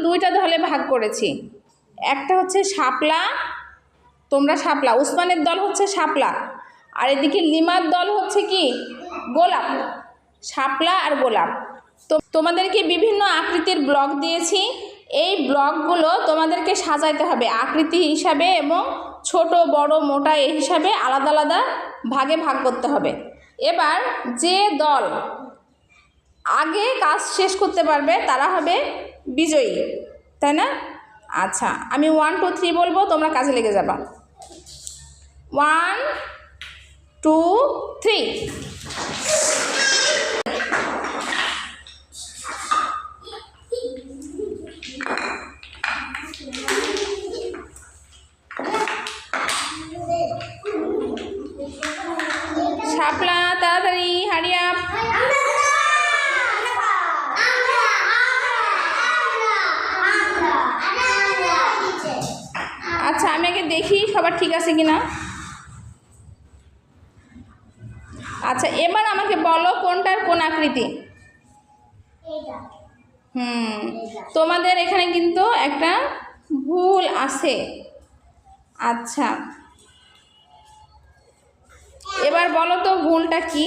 দুইটা দলে ভাগ করেছি। একটা হচ্ছে শাপলা, তোমরা শাপলা, উসমানের দল হচ্ছে শাপলা, আর এদিকে লিমার দল হচ্ছে কি গোলাপ। শাপলা আর গোলাপ। তো তোমাদেরকে বিভিন্ন আকৃতির ব্লক দিয়েছি, এই ব্লকগুলো তোমাদেরকে সাজাইতে হবে আকৃতি হিসাবে এবং ছোট বড় মোটা এই হিসাবে আলাদা আলাদা ভাগে ভাগ করতে হবে। এবার যে দল আগে কাজ শেষ করতে পারবে তারা হবে বিজয়ী, তাই না? আচ্ছা, আমি 1 2 3 বলবো, তোমরা কাজে লেগে যাবা। 1 2 3। শাপলা তাড়াতাড়ি, হারি আপ। আচ্ছা, আমি আগে দেখি সবার ঠিক আছে কিনা। আচ্ছা, এবার আমাকে বলো কোনটার কোন আকৃতি। তোমাদের এখানে কিন্তু একটা ভুল আছে। আচ্ছা, এবার বলো তো ভুলটা কি?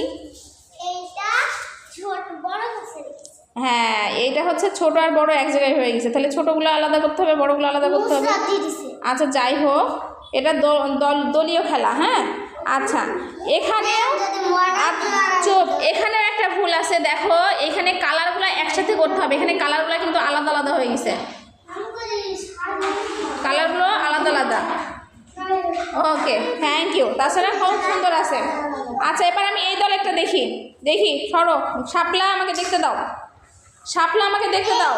হ্যাঁ, এইটা হচ্ছে ছোট আর বড় এক জায়গায় হয়ে গেছে, তাহলে ছোটগুলো আলাদা করতে হবে, বড়গুলো আলাদা করতে হবে। আচ্ছা, যাই হোক, এটা দলীয় খেলা। হ্যাঁ, আচ্ছা, এখানেও চুপ, এখানেও একটা ভুল আছে। দেখো, এখানে কালারগুলো একসাথে করতে হবে, এখানে কালারগুলো কিন্তু আলাদা আলাদা হয়ে গেছে, কালারগুলো আলাদা আলাদা। ওকে, থ্যাংক ইউ। তাছাড়া খুব সুন্দর আছে। আচ্ছা, এবার আমি এই দলেরটা দেখি। সরো, শাপলা আমাকে দেখতে দাও, শাপলা আমাকে দেখতে দাও।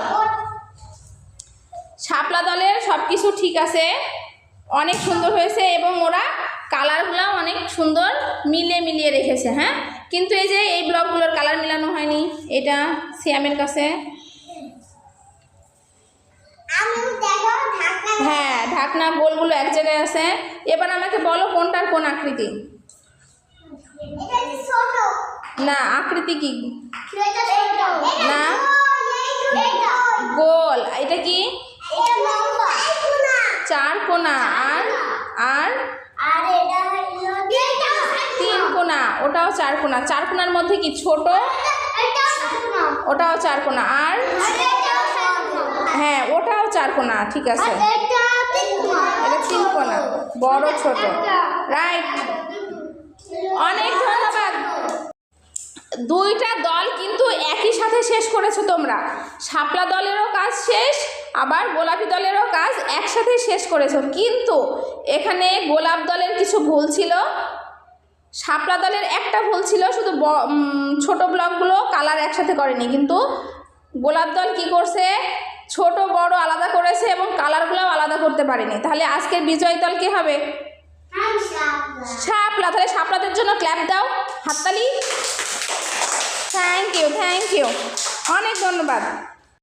শাপলা দলের সব কিছু ঠিক আছে, অনেক সুন্দর হয়েছে এবং ওরা কালারগুলো অনেক সুন্দর মিলিয়ে রেখেছে। হ্যাঁ, কিন্তু এই যে এই ব্লকগুলোর কালার মিলানো হয়নি, এটা সিয়ামের কাছে। হ্যাঁ, ঢাকনা গোলগুলো এক জায়গায় আছে। এবার আমাকে বলো কোনটার কোন আকৃতি। না, আকৃতি কি? না, গোল। এটা কি? 4 কোণা। আর 3 কোণা। ওটাও 4 কোণা। 4 কোণার মধ্যে কি ছোট? ওটাও 4 কোণা। আর হ্যাঁ, ওটাও 4 কোণা। ঠিক আছে, এটা 3 কোণা, বড় ছোট। রাইট, অনেক ধন্যবাদ। দুইটা দল কিন্তু একই সাথে শেষ করেছো তোমরা। শাপলা দলেরও কাজ শেষ, আবার গোলাপি দলেরও কাজ একসাথে শেষ করেছো। কিন্তু এখানে গোলাপ দলের কিছু ভুল ছিল, শাপলা দলের একটা ভুল ছিল, শুধু ছোট ব্লকগুলো কালার একসাথে করেনি। কিন্তু গোলাপ দল কি করছে, ছোট বড় আলাদা করেছে এবং কালারগুলোও আলাদা করতে পারেনি। তাহলে আজকের বিজয়ী দল কে হবে? শাপলা। তাহলে শাপলাদের জন্য ক্ল্যাপ দাও, হাততালি। থ্যাংক ইউ, অনেক ধন্যবাদ।